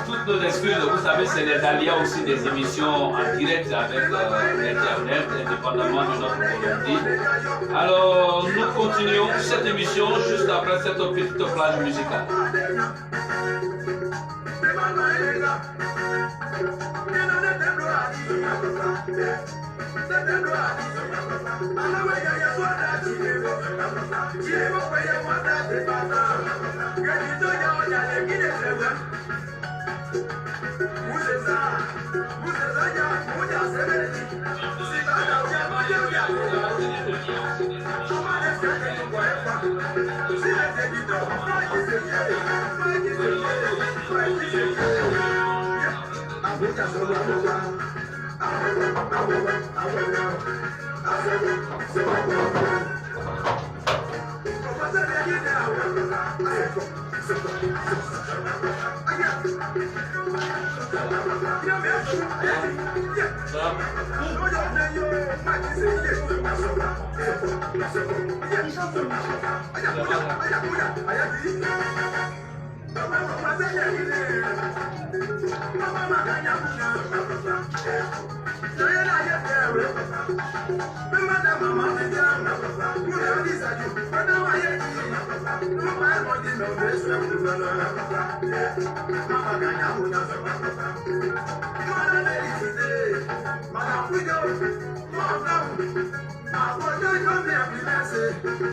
Toutes nos excuses, vous savez, c'est les aléas aussi des émissions en direct avec l'Internet, indépendamment de notre volonté. Alors, nous continuons cette émission juste après cette petite plage musicale.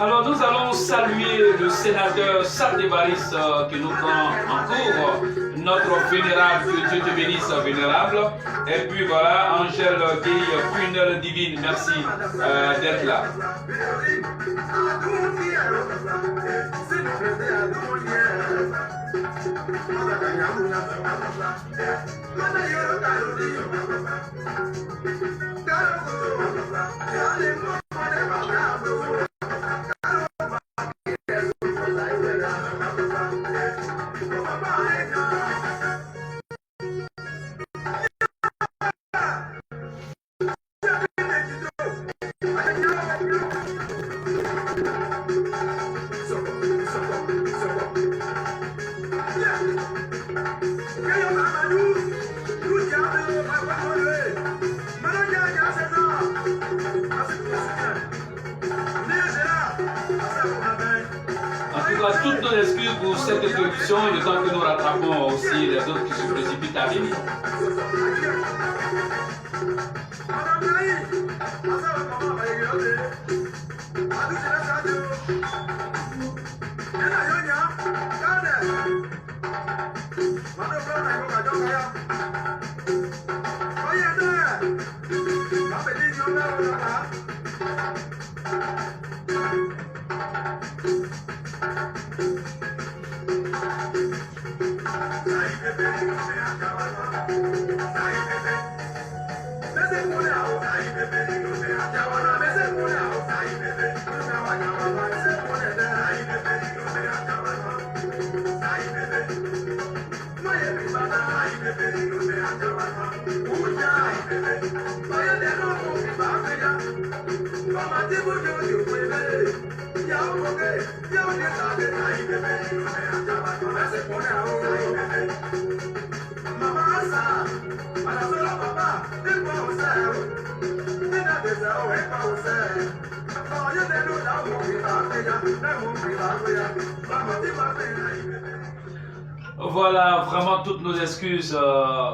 Alors nous allons saluer le sénateur Sardevaris qui nous prend en cours, notre vénérable, que Dieu te bénisse vénérable, et puis voilà, Angèle Guy, prunelle divine, merci d'être là. Toutes nos excuses pour cette introduction, le temps que nous rattrapons aussi les autres qui se précipitent à venir. Voilà, vraiment toutes nos excuses,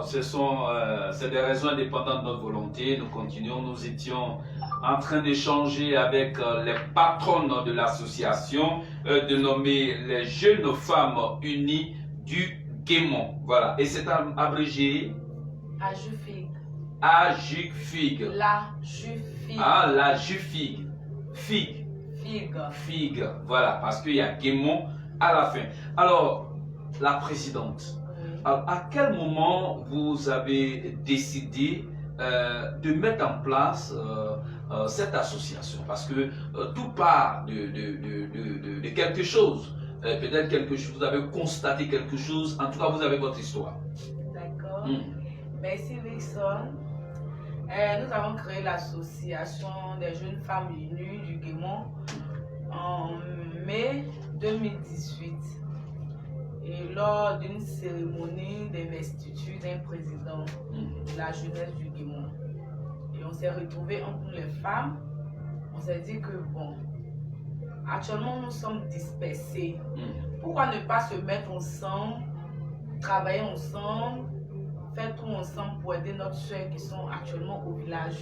c'est des raisons indépendantes de notre volonté. Nous continuons, nous étions en train d'échanger avec les patronnes de l'association dénommée les Jeunes Femmes Unies du Guémont. Voilà, et c'est abrégé AJUFIG. AJUFIG. La Jufig. Ah, la Jufig. Fig. Fig. Fig. Voilà, parce qu'il y a Guémont à la fin. Alors, la présidente, à quel moment vous avez décidé de mettre en place cette association? Parce que tout part de quelque chose. peut-être quelque chose, vous avez constaté quelque chose. En tout cas, vous avez votre histoire. D'accord. Merci, Wilson. Nous avons créé l'association des jeunes femmes unies du Guémon en mai 2018 et lors d'une cérémonie d'investiture d'un président de la jeunesse du Guémon. Et on s'est retrouvés entre nous les femmes. On s'est dit que bon, actuellement nous sommes dispersés. Pourquoi ne pas se mettre ensemble, travailler ensemble, faire tout ensemble pour aider nos soeurs qui sont actuellement au village.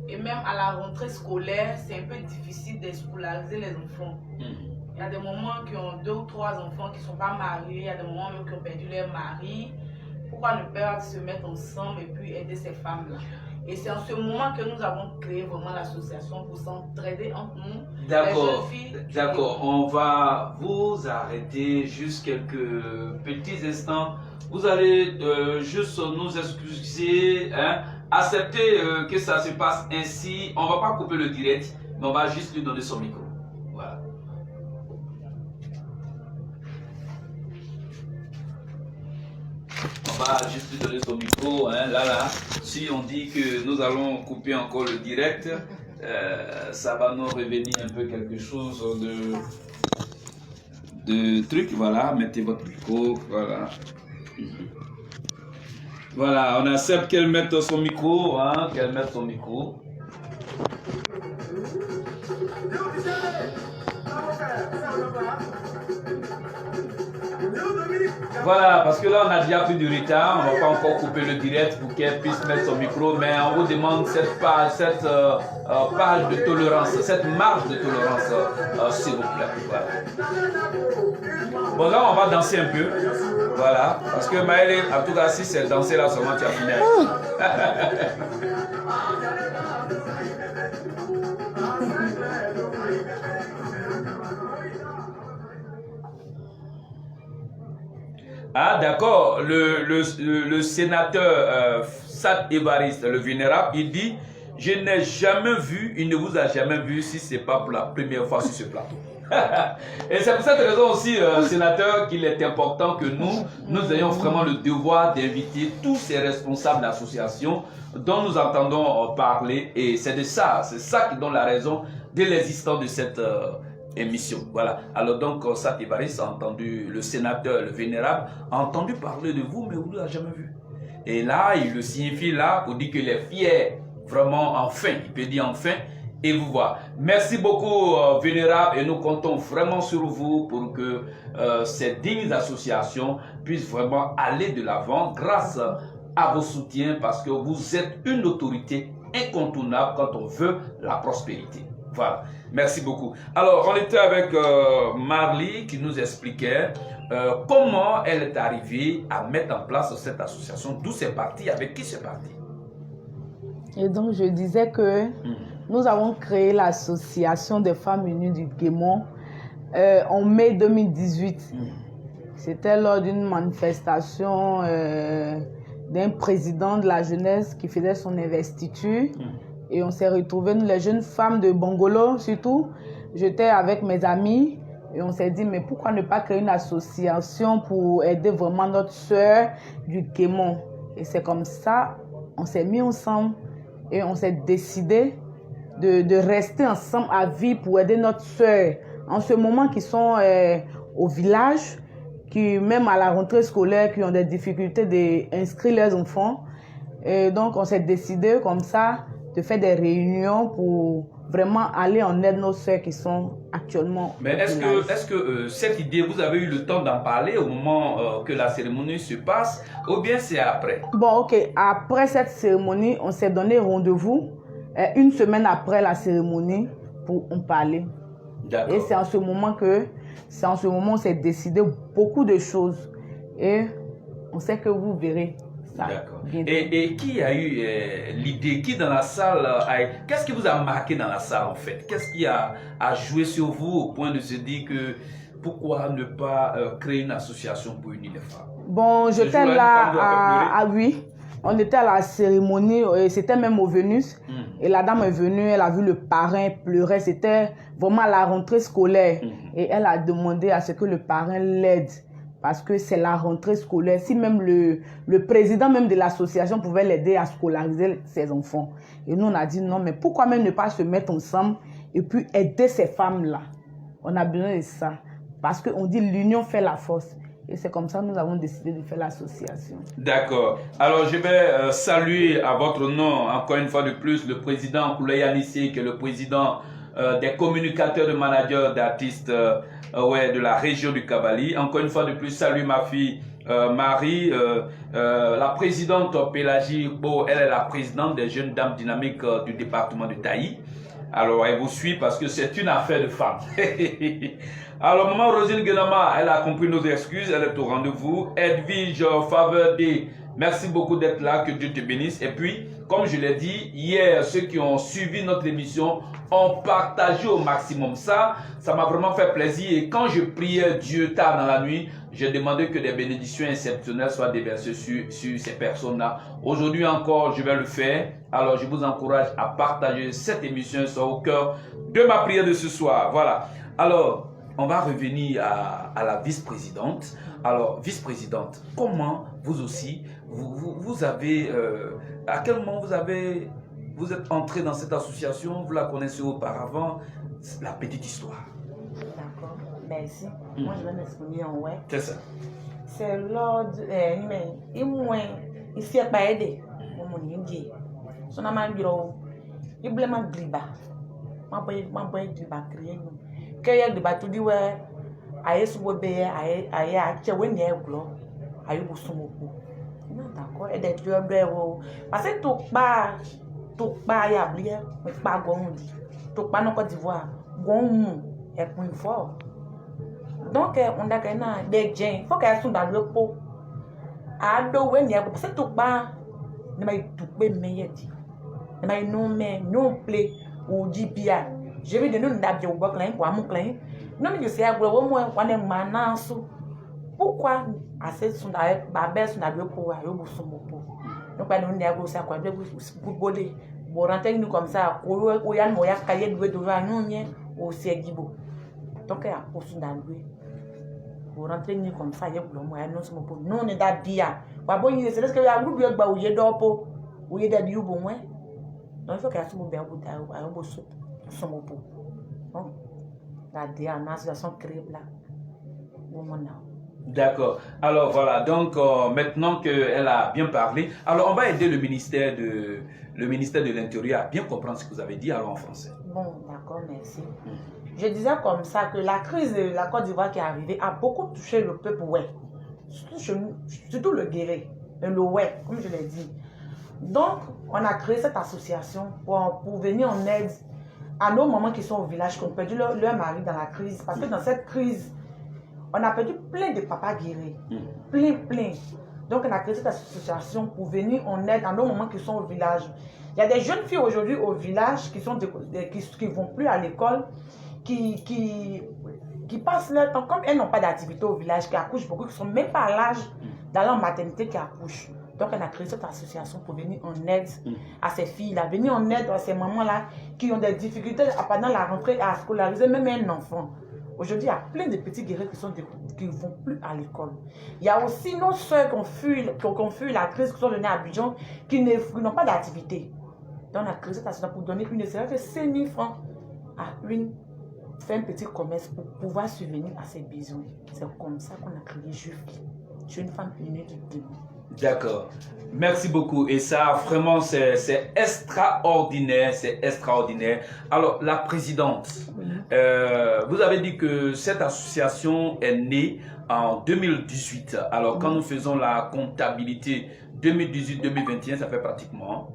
Et même à la rentrée scolaire, c'est un peu difficile d'escolariser les enfants. Il y a des moments qui ont 2 ou 3 enfants qui ne sont pas mariés, il y a des moments même qui ont perdu leur mari. Pourquoi ne pas se mettre ensemble et puis aider ces femmes-là? Et c'est en ce moment que nous avons créé vraiment l'association pour s'entraider entre nous. D'accord, d'accord. On va vous arrêter juste quelques petits instants. Vous allez juste nous excuser, hein, accepter que ça se passe ainsi. On ne va pas couper le direct, mais on va juste lui donner son micro. Voilà. On va juste lui donner son micro, hein, là. Si on dit que nous allons couper encore le direct, ça va nous revenir un peu quelque chose de truc. Voilà, mettez votre micro, voilà. Voilà, on accepte qu'elle mette son micro, hein, qu'elle mette son micro. Voilà, parce que là on a déjà pris du retard, on ne va pas encore couper le direct pour qu'elle puisse mettre son micro, mais on vous demande cette page de tolérance, cette marge de tolérance, s'il vous plaît. Voilà. Bon, là on va danser un peu, voilà, parce que Maëlle, en tout cas, si c'est danser là seulement, tu as fini. Ah d'accord, le sénateur Sat Évariste, le vénérable, il dit « Je n'ai jamais vu, il ne vous a jamais vu si ce n'est pas pour la première fois sur ce plateau. » Et c'est pour cette raison aussi, sénateur, qu'il est important que nous ayons vraiment le devoir d'inviter tous ces responsables d'associations dont nous entendons parler. Et c'est ça qui donne la raison de l'existence de cette émission. Voilà. Alors donc, Sat Évariste a entendu, le sénateur, le vénérable, a entendu parler de vous, mais vous ne l'avez jamais vu. Et là, il le signifie là pour dire qu'il est fier, vraiment enfin, il peut dire enfin, et vous voir. Merci beaucoup, vénérable, et nous comptons vraiment sur vous pour que ces dignes associations puissent vraiment aller de l'avant grâce à vos soutiens, parce que vous êtes une autorité incontournable quand on veut la prospérité. Voilà, merci beaucoup. Alors, on était avec Marly qui nous expliquait comment elle est arrivée à mettre en place cette association, d'où c'est parti, avec qui c'est parti. Et donc, je disais que nous avons créé l'association des femmes unies du Guémon en mai 2018. C'était lors d'une manifestation d'un président de la jeunesse qui faisait son investiture. Et on s'est retrouvés, nous les jeunes femmes de Bongolo surtout. J'étais avec mes amis et on s'est dit, mais pourquoi ne pas créer une association pour aider vraiment notre soeur du Guémon? Et c'est comme ça, on s'est mis ensemble et on s'est décidé de rester ensemble à vie pour aider notre soeur. En ce moment, qui sont au village, qui même à la rentrée scolaire, qui ont des difficultés d'inscrire leurs enfants. Et donc, on s'est décidé comme ça de faire des réunions pour vraiment aller en aide nos soeurs qui sont actuellement. Mais est-ce que cette idée, vous avez eu le temps d'en parler au moment que la cérémonie se passe, ou bien c'est après? Bon, ok. Après cette cérémonie, on s'est donné rendez-vous une semaine après la cérémonie pour en parler. Et c'est en ce moment on s'est décidé beaucoup de choses. Et on sait que vous verrez. D'accord. Et qui a eu l'idée, qui dans la salle, qu'est-ce qui vous a marqué dans la salle en fait? Qu'est-ce qui a joué sur vous au point de se dire que pourquoi ne pas créer une association pour unir les femmes? Bon, j'étais là oui. On était à la cérémonie, c'était même au Vénus. Et la dame est venue, elle a vu le parrain pleurer. C'était vraiment la rentrée scolaire. Et elle a demandé à ce que le parrain l'aide. Parce que c'est la rentrée scolaire. Si même le président même de l'association pouvait l'aider à scolariser ses enfants. Et nous, on a dit non, mais pourquoi même ne pas se mettre ensemble et puis aider ces femmes-là? On a besoin de ça. Parce qu'on dit l'union fait la force. Et c'est comme ça que nous avons décidé de faire l'association. D'accord. Alors, je vais saluer à votre nom, encore une fois de plus, le président Koulay Anissé, qui est le président des communicateurs, de managers, d'artistes de la région du Kabylie. Encore une fois de plus, salut ma fille Marie, la présidente Pélagie Bo, elle est la présidente des jeunes dames dynamiques du département de Taï. Alors, elle vous suit parce que c'est une affaire de femmes. Alors, maman Rosine Guenama, elle a compris nos excuses, elle est au rendez-vous. Edwige Faveur D, merci beaucoup d'être là, que Dieu te bénisse. Et puis, comme je l'ai dit, hier, ceux qui ont suivi notre émission ont partagé au maximum ça. Ça m'a vraiment fait plaisir. Et quand je priais Dieu tard dans la nuit, j'ai demandé que des bénédictions exceptionnelles soient déversées sur ces personnes-là. Aujourd'hui encore, je vais le faire. Alors, je vous encourage à partager cette émission, soit au cœur de ma prière de ce soir. Voilà. Alors, on va revenir à la vice-présidente. Alors, vice-présidente, comment vous aussi, vous avez, à quel moment vous êtes entrée dans cette association, vous la connaissez auparavant, la petite histoire. D'accord, merci. Moi, je vais m'exprimer en web. C'est ça. C'est lors de... ici, à Baïdé, mon Indie. Son nom est Giro. Il blâme un griba. Ma boy griba créé. Que y a griba tout dit ouais. Aïe soubobe aïe aïe when y glo. Aïe bousumoko. Non d'accord. Et d'être le parce que tout bas y a blié. Mais pas gondi. Tout bas non Côte d'Ivoire. Gon est point fort. Donc on a gagné des gens. Faut qu'elles sont dans le pot. Ado when y a parce que tout bas ne m'a tout bé meilleur. Ne m'a non play ou GPA. Je vais donner une date de client pour mon client. Non mais je sais à gros moi on est manasso. Pourquoi assez sont d'ailleurs babes sont dans le pot à Yobusumoko. Donc pas nous négo ça quoi de footballer. Bon rentrer nous comme ça o yan moya cahier de nous nie au Segibo. Donc à poste dans lui. Pour rentrer nous comme ça y blo moi non sommes pour non est d'abia. Ba bon c'est ce que ya groupe yo gba oye dopo. Oye da diu bon ouais. Donc il faut qu'à ce moment à Yobusu sommes pour. Donc la association créée là. D'accord. Alors voilà, donc maintenant qu'elle a bien parlé, alors on va aider le ministère de l'Intérieur à bien comprendre ce que vous avez dit alors en français. Bon, d'accord, merci. Je disais comme ça que la crise de la Côte d'Ivoire qui est arrivée a beaucoup touché le peuple ouais. Surtout le guéré, le ouais, comme je l'ai dit. Donc, on a créé cette association pour venir en aide à nos mamans qui sont au village, qui ont perdu leur mari dans la crise. Parce que dans cette crise, on a perdu plein de papas guéris. Plein. Donc, on a créé cette association pour venir en aide à nos mamans qui sont au village. Il y a des jeunes filles aujourd'hui au village qui ne vont plus à l'école, qui passent leur temps, comme elles n'ont pas d'activité au village, qui accouchent beaucoup, qui ne sont même pas à l'âge d'aller en maternité, qui accouchent. Donc, on a créé cette association pour venir en aide à ces filles-là, venir en aide à ces mamans-là qui ont des difficultés pendant la rentrée à scolariser même un enfant. Aujourd'hui, il y a plein de petits guerriers qui ne vont plus à l'école. Il y a aussi nos soeurs qui ont fui la crise, qui sont venues à Abidjan, qui n'ont pas d'activité. Donc, on a créé cette association pour donner une série de 5 000 francs à faire un petit commerce pour pouvoir subvenir à ses besoins. C'est comme ça qu'on a créé JUFI. Je suis une femme unie du début. D'accord. Merci beaucoup. Et ça, vraiment, c'est extraordinaire. C'est extraordinaire. Alors, la présidente, vous avez dit que cette association est née en 2018. Alors, quand nous faisons la comptabilité 2018-2021, ça fait pratiquement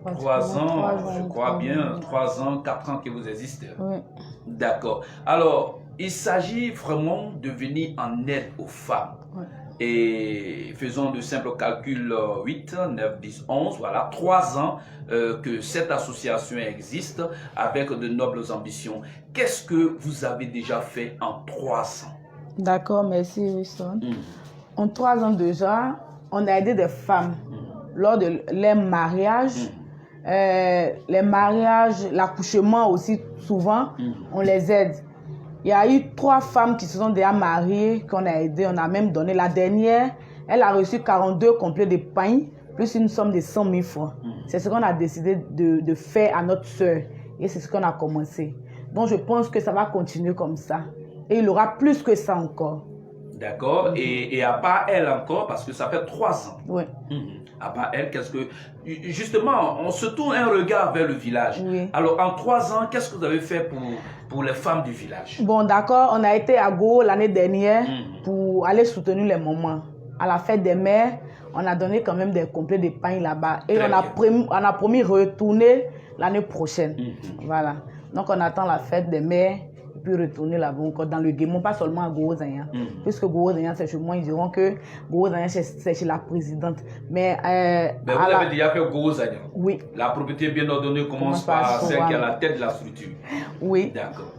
3 ans, je crois bien, 3 ans, 4 ans que vous existez. Oui. D'accord. Alors, il s'agit vraiment de venir en aide aux femmes. Oui. Et faisons de simples calculs 8, 9, 10, 11, voilà, 3 ans que cette association existe avec de nobles ambitions. Qu'est-ce que vous avez déjà fait en 3 ans? D'accord, merci Wilson. En 3 ans déjà, on a aidé des femmes lors de leur mariage. Les mariages, l'accouchement aussi, souvent, on les aide. Il y a eu 3 femmes qui se sont déjà mariées, qu'on a aidées. On a même donné la dernière. Elle a reçu 42 complets de pain, plus une somme de 100 000 francs. C'est ce qu'on a décidé de faire à notre soeur. Et c'est ce qu'on a commencé. Donc, je pense que ça va continuer comme ça. Et il y aura plus que ça encore. D'accord. Et à part elle encore, parce que ça fait 3 ans. Oui. À part elle, qu'est-ce que... Justement, on se tourne un regard vers le village. Oui. Alors, en 3 ans, qu'est-ce que vous avez fait pour les femmes du village? Bon, d'accord. On a été à Go l'année dernière pour aller soutenir les mamans. À la fête des mères, on a donné quand même des complets de pain là-bas. Et on a promis retourner l'année prochaine. Voilà. Donc, on attend la fête des mères. Puis retourner là-bas encore dans le Guémon, pas seulement à Goro-Zanya. Puisque Goro-Zanya, c'est chez moi, ils diront que Goro-Zanya, c'est chez la présidente. Mais vous avez déjà fait Goro-Zanya? Oui. La propriété bien ordonnée commence par celle qui est à la tête de la structure. Oui. D'accord.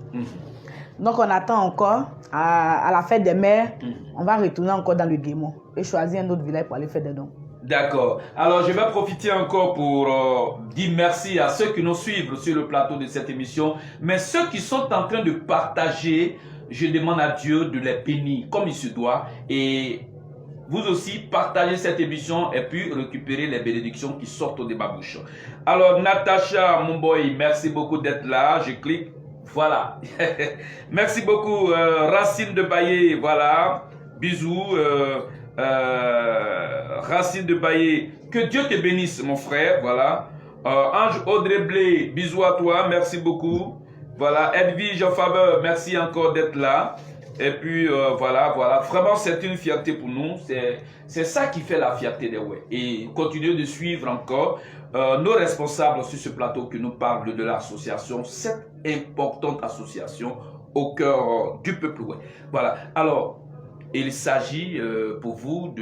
Donc, on attend encore à la fête des mères. On va retourner encore dans le Guémon et choisir un autre village pour aller faire des dons. D'accord. Alors, je vais profiter encore pour dire merci à ceux qui nous suivent sur le plateau de cette émission. Mais ceux qui sont en train de partager, je demande à Dieu de les bénir comme il se doit. Et vous aussi, partagez cette émission et puis récupérez les bénédictions qui sortent de ma bouche. Alors, Natacha, mon boy, merci beaucoup d'être là. Je clique. Voilà. Merci beaucoup, Racine de Baillé. Voilà. Bisous. Racine de Baillé, que Dieu te bénisse mon frère, voilà. Ange Audrey Blé, bisous à toi, merci beaucoup. Voilà, Edwige Faveur, merci encore d'être là. Et puis voilà, vraiment c'est une fierté pour nous, c'est ça qui fait la fierté des ouais. Et continuez de suivre encore nos responsables sur ce plateau qui nous parlent de l'association, cette importante association au cœur du peuple ouais. Voilà, alors il s'agit pour vous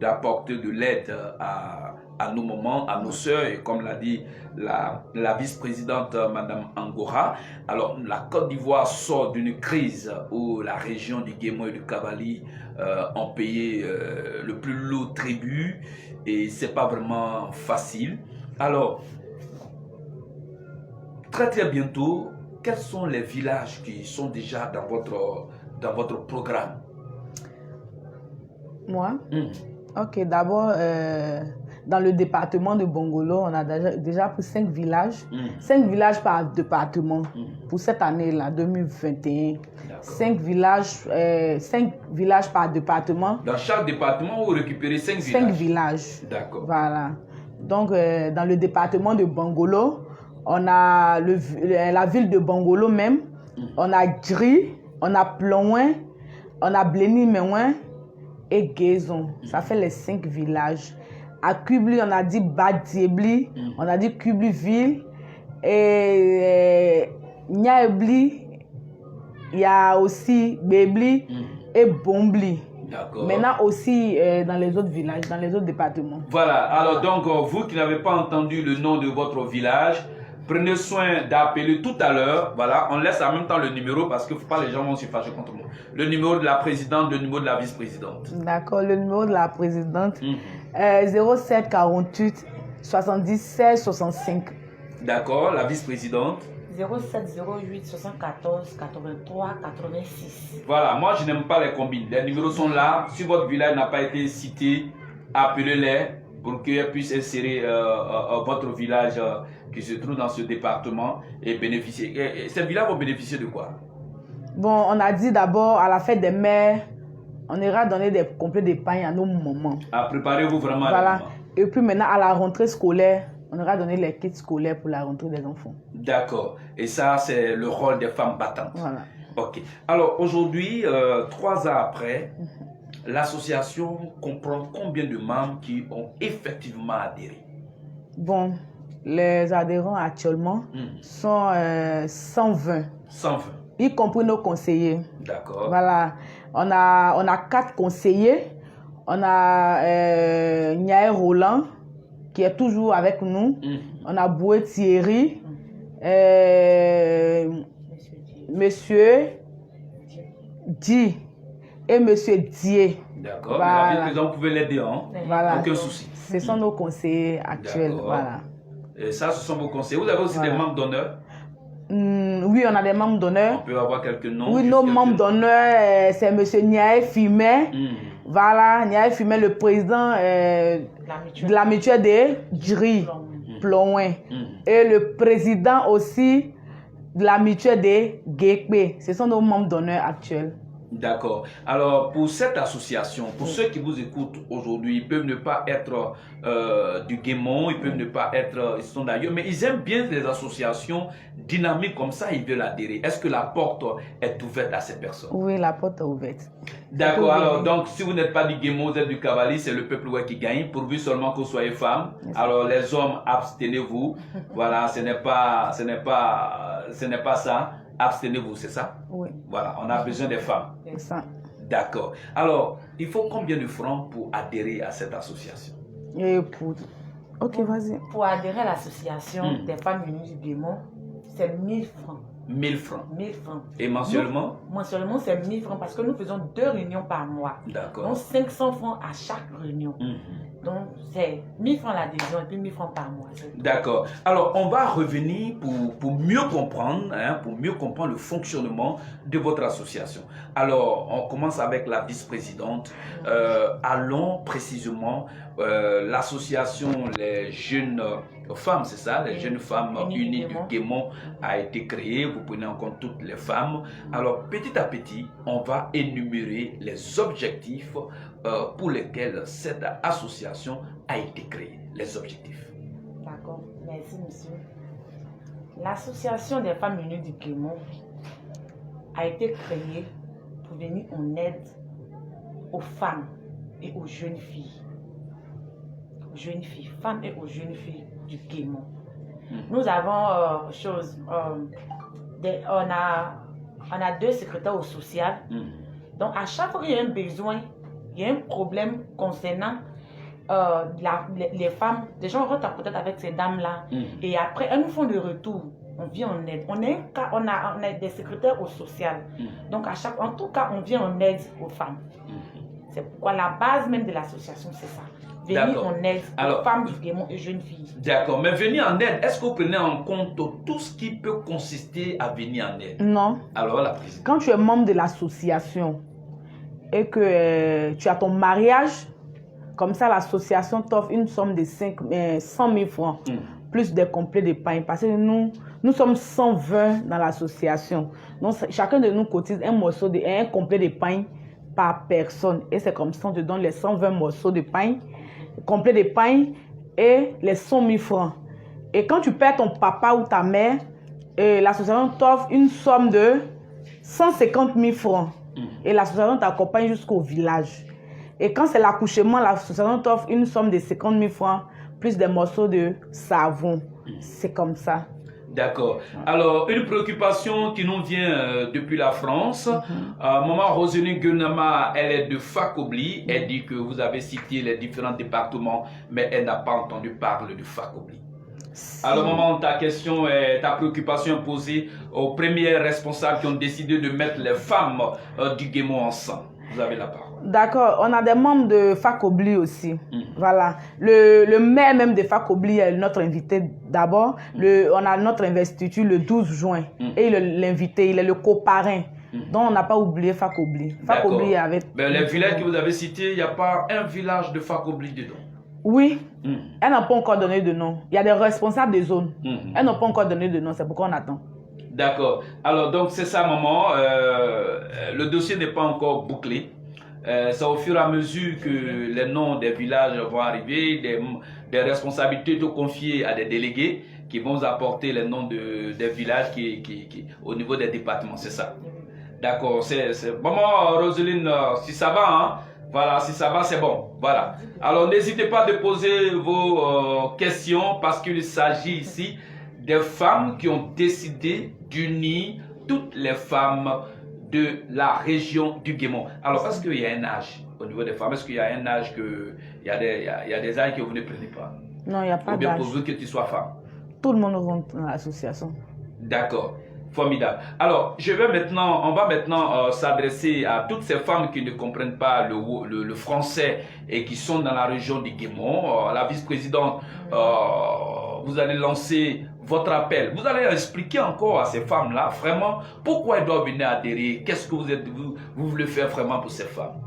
d'apporter de l'aide à nos mamans, à nos sœurs, et comme l'a dit la vice-présidente Madame Angora. Alors, la Côte d'Ivoire sort d'une crise où la région du Guémon et du Cavali ont payé le plus lourd tribut et c'est pas vraiment facile. Alors, très bientôt, quels sont les villages qui sont déjà dans votre programme? Moi? Ok, d'abord, dans le département de Bongolo, on a déjà pris 5 villages. 5 villages par département pour cette année-là, 2021. 5 villages par département. Dans chaque département, vous récupérez 5 villages? 5 villages. D'accord. Voilà. Donc, dans le département de Bongolo, on a la ville de Bongolo même. On a Dri, on a Plonouin, on a Bléni-Méouin et Guézon. Ça fait les 5 villages. À Kubli, on a dit Badiebli, on a dit Kubli-Ville. Et Niaebli, il y a aussi Bébli et Bombli. Maintenant aussi dans les autres villages, dans les autres départements. Voilà, alors donc vous qui n'avez pas entendu le nom de votre village, prenez soin d'appeler tout à l'heure. Voilà, on laisse en même temps le numéro parce que faut pas les gens vont se fâcher contre moi. Le numéro de la présidente, le numéro de la vice-présidente. D'accord, le numéro de la présidente 07 48 77 65. D'accord, la vice-présidente 07 08 74 83 86. Voilà, moi je n'aime pas les combines. Les numéros sont là. Si votre village n'a pas été cité, appelez-les pour qu'elles puissent insérer votre village qui se trouve dans ce département et bénéficier. Et ces villages vont bénéficier de quoi? Bon, on a dit d'abord à la fête des mères, on ira donner des complets de pain à nos mamans. Ah, préparez-vous vraiment. Voilà. Et puis maintenant à la rentrée scolaire, on ira donner les kits scolaires pour la rentrée des enfants. D'accord. Et ça, c'est le rôle des femmes battantes. Voilà. Ok. Alors aujourd'hui, 3 ans après, l'association comprend combien de membres qui ont effectivement adhéré? Bon, les adhérents actuellement sont 120. 120. Y compris nos conseillers. D'accord. Voilà. On a 4 conseillers. On a Niaé Roland, qui est toujours avec nous. On a Boué Thierry, Monsieur Di et Monsieur Dié. D'accord, Voilà. mais la vice-présidente, vous pouvez l'aider, hein? Voilà. Aucun souci. Ce sont nos conseillers actuels. D'accord. Voilà. Et ça, ce sont vos conseillers. Vous avez aussi des membres d'honneur? Oui, on a des membres On d'honneur. peut avoir quelques noms? Oui, juste nos quelques membres noms. d'honneur, c'est M. Niaé Fumet. Voilà, Niaé Fumet, le président de la mutuelle de Djiri, Ploin. Et le président aussi de la mutuelle de Gekpe. Ce sont nos membres d'honneur actuels. D'accord. Alors, pour cette association, pour ceux qui vous écoutent aujourd'hui, ils peuvent ne pas être du Guémon, ils peuvent ne pas être, ils sont d'ailleurs, mais ils aiment bien les associations dynamiques comme ça, ils veulent adhérer. Est-ce que la porte est ouverte à ces personnes? Oui, la porte est ouverte. D'accord. Alors, donc, si vous n'êtes pas du Guémon, vous êtes du Cavali, c'est le peuple qui gagne, pourvu seulement que vous soyez femme. Alors, les hommes, abstenez-vous. Voilà, ce n'est pas ça. Abstenez-vous, c'est ça? Oui. Voilà, on a besoin des femmes. C'est ça. D'accord. Alors, il faut combien de francs pour adhérer à cette association? Et pour... Ok, vas-y. Pour adhérer à l'association des femmes unies du Guémon, c'est 1000 francs. 1000 francs. 1000 francs. Et mensuellement? Mensuellement, c'est 1000 francs parce que nous faisons 2 réunions par mois. D'accord. Donc 500 francs à chaque réunion. Donc c'est 1000 francs l'adhésion et puis 1000 francs par mois. D'accord. Alors on va revenir pour mieux comprendre, pour mieux comprendre le fonctionnement de votre association. Alors on commence avec la vice-présidente. Allons précisément l'association Les Jeunes Femmes, c'est ça? Les Jeunes Femmes Unies du Guémon a été créée. Vous prenez en compte toutes les femmes. Alors petit à petit, on va énumérer les objectifs pour lesquels cette association a été créée. Les objectifs. D'accord. Merci, monsieur. L'association des femmes unies du Guémon a été créée pour venir en aide aux femmes et aux jeunes filles. Aux jeunes filles, femmes et aux jeunes filles du Guémon. Nous avons on a 2 secrétaires au social. Donc à chaque fois qu'il y a un besoin, il y a un problème concernant les femmes, des gens rentrent en contact avec ces dames-là et après elles nous font le retour. On vient en aide. On a des secrétaires au social. Donc en tout cas, on vient en aide aux femmes. C'est pourquoi la base même de l'association, c'est ça. Venir en aide aux femmes du Guémon et jeunes filles. D'accord. Mais venir en aide, est-ce que vous prenez en compte tout ce qui peut consister à venir en aide? Non. Alors la présidente. Quand tu es membre de l'association et que tu as ton mariage, comme ça l'association t'offre une somme de 100 000 francs, plus des complets de pain. Parce que nous sommes 120 dans l'association. Donc chacun de nous cotise un complet de pain par personne. Et c'est comme ça on te donne les 120 morceaux de pain, complet de pain et les 100 000 francs. Et quand tu perds ton papa ou ta mère, l'association t'offre une somme de 150 000 francs. Et l'association t'accompagne jusqu'au village. Et quand c'est l'accouchement, l'association t'offre une somme de 50 000 francs plus des morceaux de savon. C'est comme ça. D'accord. Alors, une préoccupation qui nous vient depuis la France. Maman Roselyne Guenama, elle est de Fakobli. Elle dit que vous avez cité les différents départements, mais elle n'a pas entendu parler de Fakobli. Alors, maman, ta question, ta préoccupation est posée aux premiers responsables qui ont décidé de mettre les femmes du Guémon ensemble. Vous avez la parole. D'accord, on a des membres de Fakobli aussi. Voilà. Le maire même de Fakobli est notre invité d'abord. On a notre investiture le 12 juin. Et il est l'invité, il est le coparrain. Donc on n'a pas oublié Fakobli. Fakobli est avec... Mais les villages que vous avez cités, il n'y a pas un village de Fakobli dedans? Oui. Elles n'ont pas encore donné de nom. Il y a des responsables des zones. Elles n'ont pas encore donné de nom, c'est pourquoi on attend. D'accord. Alors donc c'est ça, maman. Le dossier n'est pas encore bouclé. C'est au fur et à mesure que les noms des villages vont arriver, des responsabilités sont confiées à des délégués qui vont apporter les noms des villages qui au niveau des départements, c'est ça. D'accord, c'est maman Roselyne, si ça va, hein? Voilà, si ça va, c'est bon. Voilà. Alors n'hésitez pas de poser vos questions parce qu'il s'agit ici des femmes qui ont décidé d'unir toutes les femmes de la région du Guémon. Alors, est-ce qu'il y a un âge au niveau des femmes? Est-ce qu'il y a un âge il y a des âges que vous ne prenez pas? Non, il n'y a pas d'âge. Ou bien pourvu que tu sois femme? Tout le monde rentre dans l'association. D'accord. Formidable. Alors, on va maintenant s'adresser à toutes ces femmes qui ne comprennent pas le français et qui sont dans la région du Guémon. La vice-présidente, vous allez lancer votre appel. Vous allez expliquer encore à ces femmes-là, vraiment, pourquoi elles doivent venir adhérer. Qu'est-ce que vous voulez faire vraiment pour ces femmes.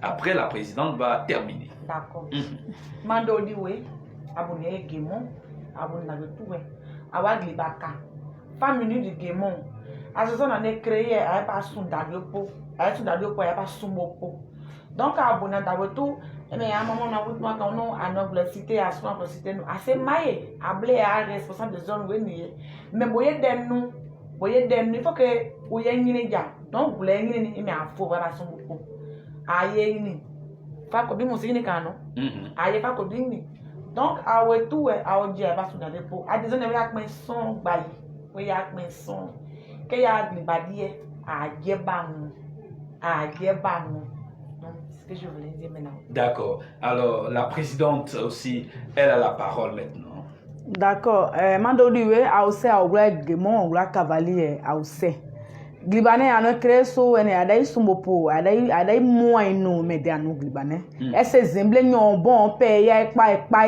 Après, la présidente va terminer. D'accord. Mandoli, oui. Abonné Guémon. Abonné dans le tout, oui. Awag Libaka. Femme unie du Guémon. À ce moment, on a créé un pas sous d'aglopo. Un sous d'aglopo, il n'y a pas sous mopo. Donc, abonné dans le tout. Mais à un moment, on a vu quand on a notre cité, à son cité, assez maillé. Ablé à responsable de zone où mais voyez des nous. Voyez des nous. Il faut que vous ayez une idée. Donc, vous l'avez une idée, mais il faut voir son mopo. Aïe, ni. Fa ko bi mo signi kanu. Aïe, fa ko bi ni. Donc, à tout, à dire, à passer dans les pots. À des années, avec mes sons, bail. Oui, avec mes sons. Qu'il y a des badiers, à Djebang. À Djebang. Donc, c'est ce que je voulais dire maintenant. D'accord. Alors, la présidente aussi, elle a la parole maintenant. D'accord. Mandoliwe, a aussi à ouvrir Guémon, ouvrir cavalier, a aussi. Glibanais a ne créé so ene adai sumbopo adai moins no mediano glibanais ese zemble nyon bon pe ya ekpa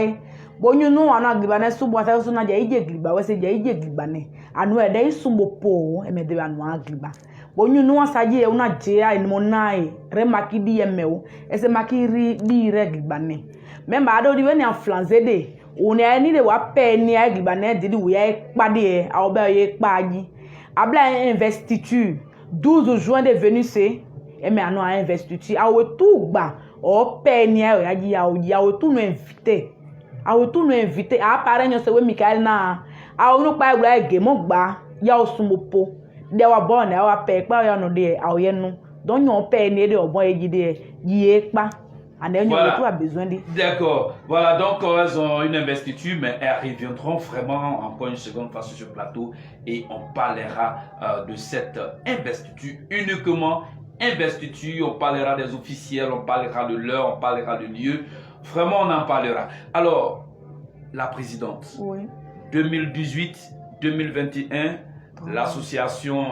bonyu no ana glibanais subo ata so na je ije gliba we se je ije glibanais anu adai sumbopo e mede anu agliba bonyu no asaje e una je a ni monai re makidi emewo ese makiri di re glibanais memba ado di we ni aflanze de ona ni de wa pe ni glibanais di we ya ekpa de a oba ye ekpa yi Abla investiture 12 juin de venu c'est et mais on a investiture a tout ba o penia ya tout nous invité a tout nous invité a paré nyo se we Michael na a onu pa igba Guémon gba ya osumopo de wa bon na wa pe pa ya no de a oye nu don nyo pe ni de obon eji de yi pa. D'accord. Voilà, donc elles ont une investiture, mais elles reviendront vraiment encore une seconde fois sur ce plateau et on parlera de cette investiture, uniquement investiture. On parlera des officiels, on parlera de l'heure, on parlera de lieu. Vraiment, on en parlera. Alors, la présidente, oui. 2018-2021, l'association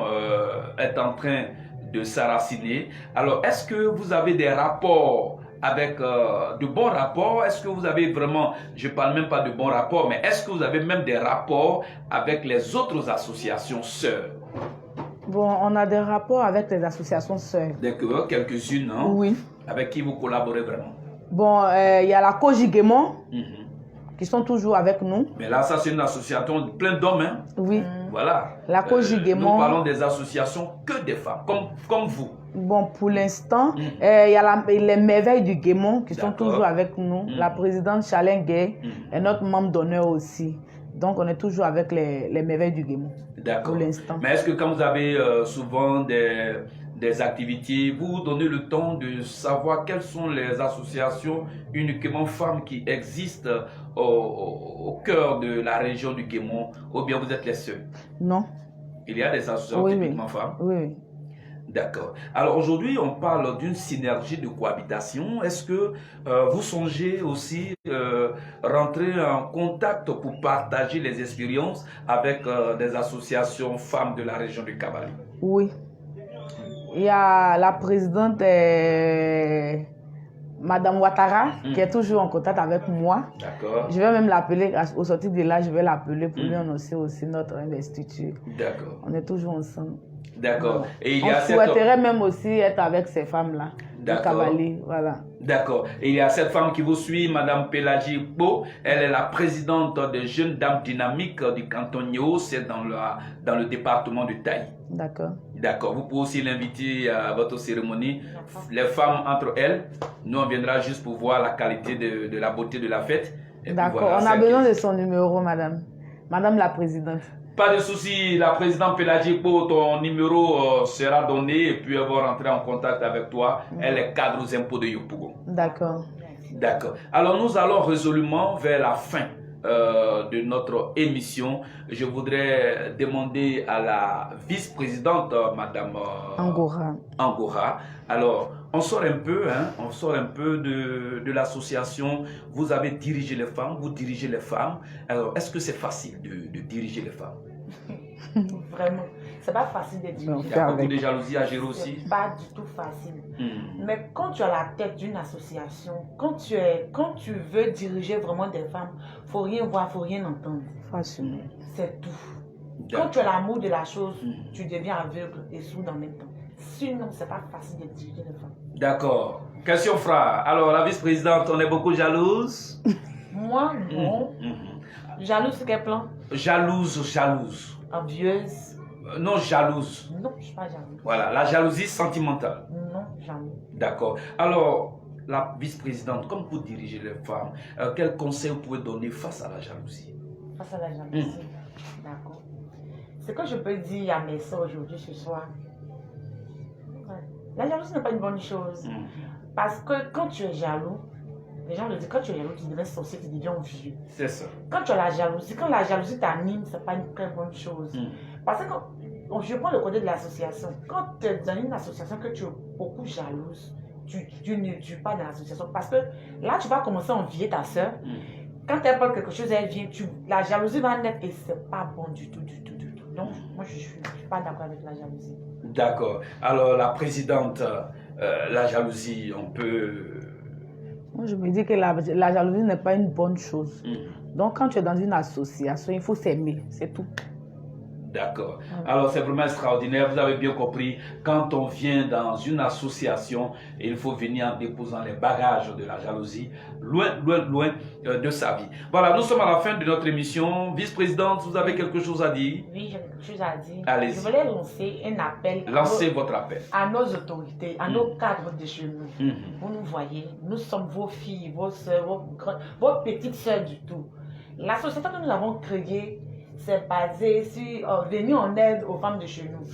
est en train de s'enraciner. Alors, est-ce que vous avez des rapports avec de bons rapports? Est-ce que vous avez vraiment, je ne parle même pas de bons rapports, mais est-ce que vous avez même des rapports avec les autres associations sœurs? Bon, on a des rapports avec les associations sœurs. D'accord, quelques-unes, non? Oui. Avec qui vous collaborez vraiment? Bon, il y a la Koji Guémon, qui sont toujours avec nous. Mais là, ça c'est une association plein d'hommes, hein? Oui. Voilà. La Koji Guémon. Nous parlons des associations que des femmes, comme vous. Bon, pour l'instant, il y a les merveilles du Guémon qui sont toujours avec nous. La présidente Chalin Gay est notre membre d'honneur aussi. Donc, on est toujours avec les merveilles du Guémon. D'accord. Pour l'instant. Mais est-ce que quand vous avez souvent des activités, vous donnez le temps de savoir quelles sont les associations uniquement femmes qui existent au cœur de la région du Guémon, ou bien vous êtes les seuls? Non. Il y a des associations typiquement femmes? Oui. D'accord. Alors aujourd'hui, on parle d'une synergie de cohabitation. Est-ce que vous songez aussi rentrer en contact pour partager les expériences avec des associations femmes de la région du Kabali? Oui. Il y a la présidente Madame Ouattara qui est toujours en contact avec moi. D'accord. Je vais même l'appeler, au sortir de là, je vais l'appeler pour lui annoncer aussi notre investiture. D'accord. On est toujours ensemble. D'accord. Et il y a souhaiterait même aussi être avec ces femmes-là. D'accord. Voilà. D'accord. Et il y a cette femme qui vous suit, Madame Pélagie Bo. Elle est la présidente des Jeunes Dames Dynamiques du canton Nio. C'est dans le département de Taï. D'accord. D'accord. Vous pouvez aussi l'inviter à votre cérémonie. Les femmes entre elles, nous on viendra juste pour voir la qualité de la beauté de la fête. D'accord. Voilà, on a besoin de son numéro, madame. Madame la présidente. Pas de souci, la présidente Pélagie Po, ton numéro sera donné et puis elle va rentrer en contact avec toi. Elle est cadre aux impôts de Yopougon. D'accord. D'accord. Alors nous allons résolument vers la fin de notre émission. Je voudrais demander à la vice-présidente, Madame Angora. Alors, on sort un peu, de l'association. Vous avez dirigé les femmes, vous dirigez les femmes. Alors, est-ce que c'est facile de diriger les femmes? Vraiment. c'est pas facile de diriger. Il y a beaucoup de jalousie à gérer aussi. C'est pas du tout facile. Mais quand tu as la tête d'une association, quand tu veux diriger vraiment des femmes, faut rien voir, faut rien entendre. Facilement. C'est tout. Quand tu as l'amour de la chose, tu deviens aveugle et sourd en même temps. Sinon, c'est pas facile de diriger les femmes. D'accord. Question Fra. Alors, la vice-présidente, on est beaucoup jalouse? Moi, non. Jalouse, c'est quel plan? Jalouse. Envieuse? Non, jalouse. Non, je ne suis pas jalouse. Voilà, la jalousie sentimentale. Non, jamais. D'accord. Alors, la vice-présidente, comme vous dirigez les femmes, quel conseil vous pouvez donner face à la jalousie? Face à la jalousie. D'accord. Ce que je peux dire à mes soeurs aujourd'hui, ce soir, la jalousie n'est pas une bonne chose. Parce que quand tu es jaloux, les gens le disent, quand tu es jaloux, tu deviens sorcier, tu deviens vieux. C'est ça. Quand tu as la jalousie, quand la jalousie t'anime, ce n'est pas une très bonne chose. Parce que je prends le côté de l'association. Quand tu es dans une association que tu es beaucoup jalouse, tu ne tues pas dans l'association. Parce que là, tu vas commencer à envier ta soeur. Quand elle parle quelque chose, elle vient, la jalousie va naître et ce n'est pas bon du tout. Donc, moi, je ne suis pas d'accord avec la jalousie. D'accord. Alors, la présidente, la jalousie, on peut... Moi, je me dis que la jalousie n'est pas une bonne chose. Donc, quand tu es dans une association, il faut s'aimer, c'est tout. D'accord. Alors, c'est vraiment extraordinaire. Vous avez bien compris, quand on vient dans une association, il faut venir en déposant les bagages de la jalousie, loin de sa vie. Voilà, nous sommes à la fin de notre émission. Vice-présidente, vous avez quelque chose à dire? Oui, j'ai quelque chose à dire. Allez-y. Je voulais lancer un appel votre appel à nos autorités, à nos cadres de chez nous. Vous nous voyez, nous sommes vos filles, vos soeurs, vos petites soeurs du tout. L'association que nous avons créée, c'est basé sur venir en aide aux femmes de chez nous.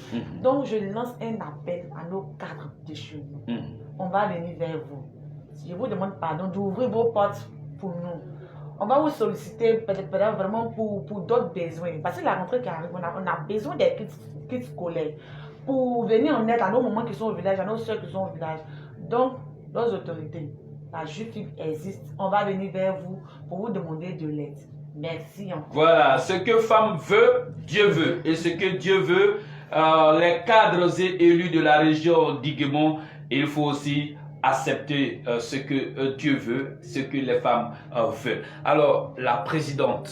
Donc, je lance un appel à nos cadres de chez nous. On va venir vers vous. Je vous demande pardon d'ouvrir vos portes pour nous. On va vous solliciter peut-être vraiment pour d'autres besoins. Parce que la rentrée qui arrive, on a besoin des kits scolaires pour venir en aide à nos mamans qui sont au village, à nos soeurs qui sont au village. Donc, nos autorités, la Jufic existe. On va venir vers vous pour vous demander de l'aide. Merci encore. Voilà, ce que femme veut, Dieu veut. Et ce que Dieu veut, les cadres et élus de la région d'Iguémont, il faut aussi accepter ce que Dieu veut, ce que les femmes veulent. Alors, la présidente,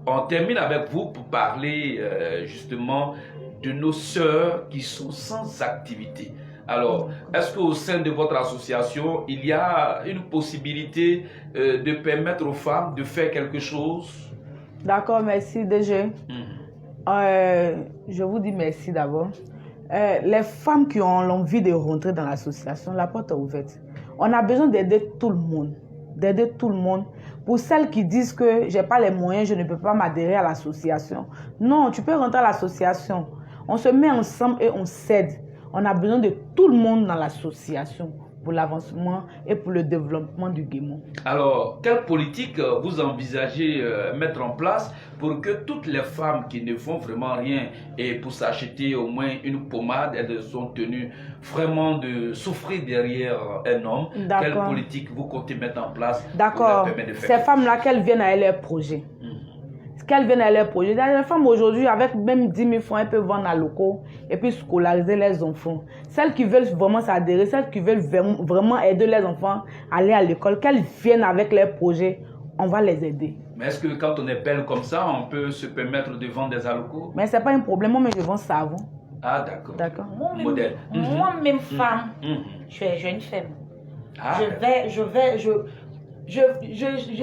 on termine avec vous pour parler justement de nos sœurs qui sont sans activité. Alors, est-ce qu'au sein de votre association, il y a une possibilité de permettre aux femmes de faire quelque chose? D'accord, merci DG. Je vous dis merci d'abord. Les femmes qui ont l'envie de rentrer dans l'association, la porte est ouverte. On a besoin d'aider tout le monde. Pour celles qui disent que je n'ai pas les moyens, je ne peux pas m'adhérer à l'association. Non, tu peux rentrer à l'association. On se met ensemble et on s'aide. On a besoin de tout le monde dans l'association pour l'avancement et pour le développement du Guémont. Alors, quelle politique vous envisagez mettre en place pour que toutes les femmes qui ne font vraiment rien et pour s'acheter au moins une pommade, elles sont tenues vraiment de souffrir derrière un homme? Quelle politique vous comptez mettre en place? D'accord. Ces femmes-là, qu'elles viennent à leurs projets. Qu'elles viennent à leurs projets. Les femmes aujourd'hui, avec même 10 000 francs, elles peuvent vendre à locaux et puis scolariser les enfants. Celles qui veulent vraiment s'adhérer, celles qui veulent vraiment aider les enfants à aller à l'école, qu'elles viennent avec leurs projets, on va les aider. Mais est-ce que quand on est belle comme ça, on peut se permettre de vendre des alocos? Mais ce n'est pas un problème, moi, mais je vends savon. Ah, d'accord. Modèle. Moi-même, femme, je suis jeune femme. Ah, je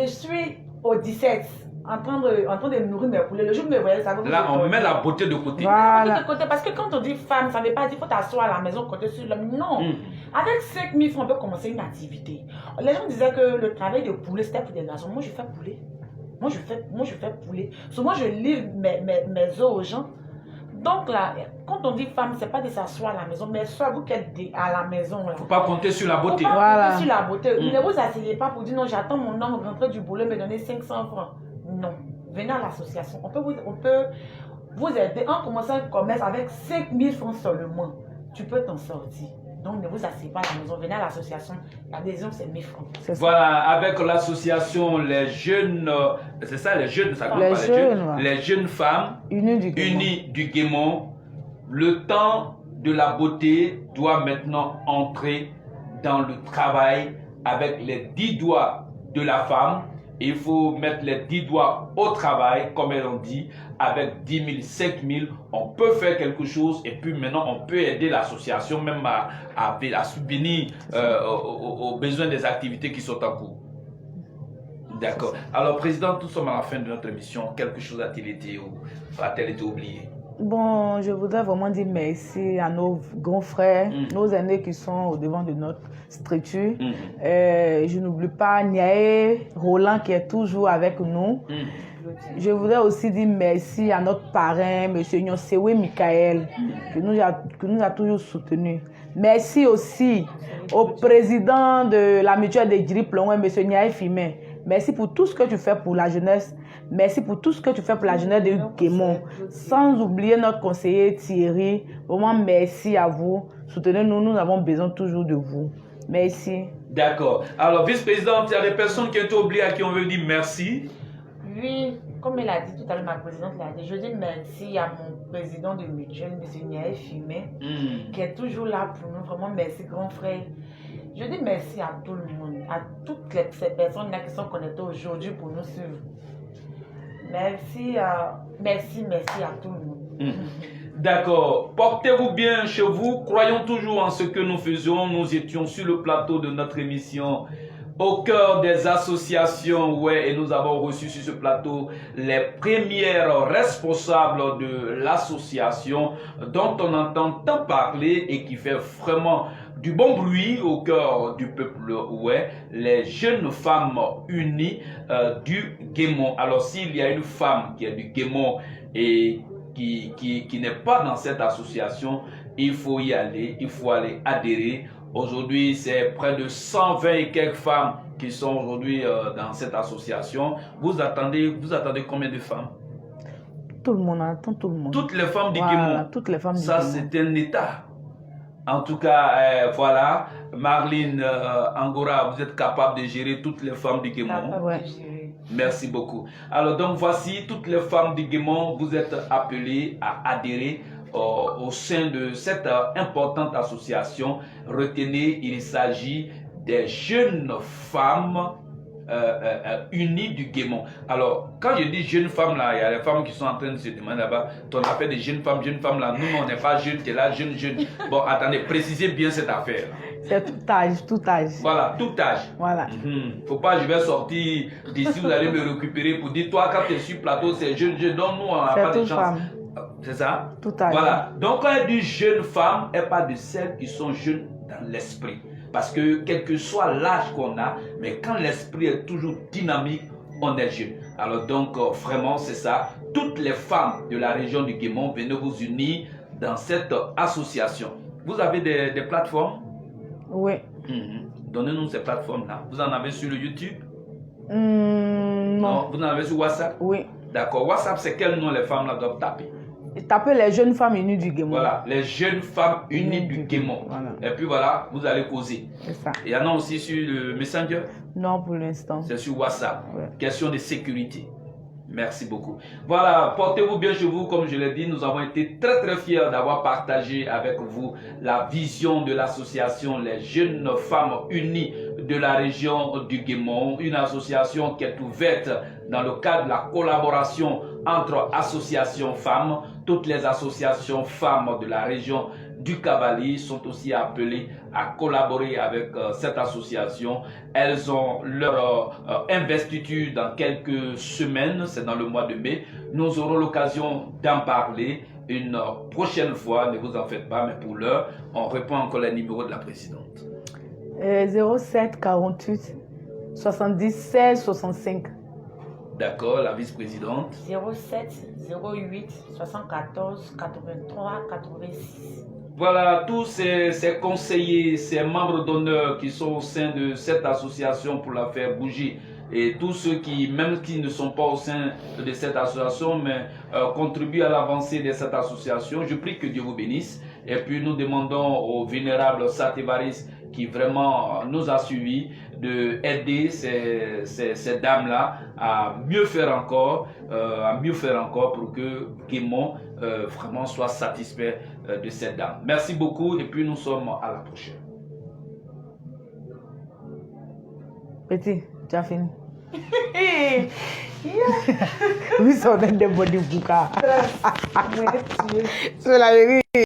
suis au 17. En train de nourrir mes poulets. Le jour où me voyez, ça va. Là, on met la beauté de côté. Voilà. Parce que quand on dit femme, ça ne veut pas dire qu'il faut t'asseoir à la maison côté sur l'homme. Non. Avec 5 000 francs, on peut commencer une activité. Les gens disaient que le travail de poulet, c'était pour des garçons. Moi, je fais poulet. Moi, je fais poulet. Souvent, je livre mes os aux gens. Donc là, quand on dit femme, ce n'est pas de s'asseoir à la maison, mais soit vous qui êtes à la maison. Il ne faut pas compter sur la beauté. Il ne faut pas compter sur la beauté. Ne vous asseyez pas pour dire non, j'attends mon homme rentrer du boulot, me donner 500 francs. Non. Venez à l'association. On peut vous aider en commençant un commerce avec 5 000 francs seulement. Tu peux t'en sortir. Donc ne vous asseyez pas à la maison. Venez à l'association. L'adhésion, c'est 1 000 francs. Voilà, avec l'association Les Jeunes, c'est ça, les jeunes, ça compte pas les jeunes femmes unies du Guémont. le temps de la beauté doit maintenant entrer dans le travail avec les 10 doigts de la femme. Il faut mettre les 10 doigts au travail, comme elles ont dit, avec 10 000, 5 000, on peut faire quelque chose et puis maintenant on peut aider l'association même à subvenir aux besoins des activités qui sont en cours. D'accord. Alors, Président, nous sommes à la fin de notre émission. Quelque chose a-t-il été ou a-t-elle été oublié? Bon, je voudrais vraiment dire merci à nos grands frères, nos aînés qui sont au devant de notre structure. Je n'oublie pas Niaé Roland qui est toujours avec nous. Je voudrais aussi dire merci à notre parrain, M. Nyonsewe Michael, qui nous a toujours soutenus. Merci aussi au président de la mutuelle de Djiri-Plongwe, M. Niaé Fimé. Merci pour tout ce que tu fais pour la jeunesse. Merci pour tout ce que tu fais pour la jeunesse de Guémon. Sans oublier notre conseiller Thierry. Vraiment, merci à vous. Soutenez-nous, nous avons besoin toujours de vous. Merci. D'accord. Alors, vice-présidente, il y a des personnes qui ont été oubliées à qui on veut dire merci. Oui, comme elle a dit tout à l'heure, ma présidente l'a dit, je dis merci à mon président de mutuelle, M. Niaé Fimé, qui est toujours là pour nous. Vraiment, merci, grand frère. Je dis merci à tout le monde, à toutes ces personnes-là qui sont connectées aujourd'hui pour nous suivre. Merci à tout le monde. D'accord. Portez-vous bien chez vous. Croyons toujours en ce que nous faisions. Nous étions sur le plateau de notre émission au cœur des associations, et nous avons reçu sur ce plateau les premières responsables de l'association dont on entend tant parler et qui fait vraiment du bon bruit au cœur du peuple, les jeunes femmes unies du Guémon. Alors s'il y a une femme qui est du Guémon et qui n'est pas dans cette association, il faut y aller, il faut aller adhérer. Aujourd'hui, c'est près de 120 et quelques femmes qui sont aujourd'hui dans cette association. Vous attendez combien de femmes? Tout le monde attend, tout le monde. Toutes les femmes du Guémon. Toutes les femmes du Ça, Guémon. c'est un état. En tout cas, voilà, Marlene Angora, vous êtes capable de gérer toutes les femmes du Guémon. Ouais. Merci beaucoup. Alors, donc, voici toutes les femmes du Guémon. Vous êtes appelées à adhérer au sein de cette importante association. Retenez, il s'agit des jeunes femmes unies du Guémon. Alors, quand je dis jeunes femmes, là, il y a les femmes qui sont en train de se demander là-bas, on appelle des jeunes femmes là. Nous, on n'est pas jeunes, tu es là, jeune. Bon, attendez, précisez bien cette affaire. C'est tout âge, tout âge. Voilà, tout âge. Voilà. Faut pas, je vais sortir d'ici, vous allez me récupérer pour dire, toi, quand tu es sur le plateau, c'est jeune. Donc, nous, on n'a pas de chance. C'est ça? Tout âge. Voilà. Donc, quand elle dit jeune femme, elle parle de celles qui sont jeunes dans l'esprit. Parce que quel que soit l'âge qu'on a, mais quand l'esprit est toujours dynamique, on est jeune. Alors donc, vraiment, c'est ça. Toutes les femmes de la région du Guémon, venez vous unir dans cette association. Vous avez des plateformes? Oui. Donnez-nous ces plateformes-là. Vous en avez sur le YouTube? Non. Vous en avez sur WhatsApp? Oui. D'accord. WhatsApp, c'est quel nom les femmes-là doivent taper? Tapez les jeunes femmes unies du Guémon. Voilà, les jeunes femmes unies du Guémon. Voilà. Et puis voilà, vous allez causer. C'est ça. Il y en a aussi sur le Messenger? Non, pour l'instant. C'est sur WhatsApp. Ouais. Question de sécurité. Merci beaucoup. Voilà, portez-vous bien chez vous. Comme je l'ai dit, nous avons été très très fiers d'avoir partagé avec vous la vision de l'association Les Jeunes Femmes Unies de la région du Guémon. Une association qui est ouverte dans le cadre de la collaboration entre associations femmes. Toutes les associations femmes de la région du Cavalier sont aussi appelées à collaborer avec cette association. Elles ont leur investiture dans quelques semaines, c'est dans le mois de mai. Nous aurons l'occasion d'en parler une prochaine fois, ne vous en faites pas, mais pour l'heure, on répond encore les numéros de la présidente. 07 48 70 16 65. D'accord, la vice-présidente. 07 08 74 83 86. Voilà, tous ces conseillers, ces membres d'honneur qui sont au sein de cette association pour la faire bouger, et tous ceux qui, même qui ne sont pas au sein de cette association, mais contribuent à l'avancée de cette association, je prie que Dieu vous bénisse. Et puis nous demandons au vénérable Satévaris qui vraiment nous a suivis de aider ces dames-là à mieux faire encore pour que Guémon vraiment soit satisfait de cette dame. Merci beaucoup et puis nous sommes à la prochaine. Petit, tu as fini. Oui, ça on est des body bouca. C'est la vérité.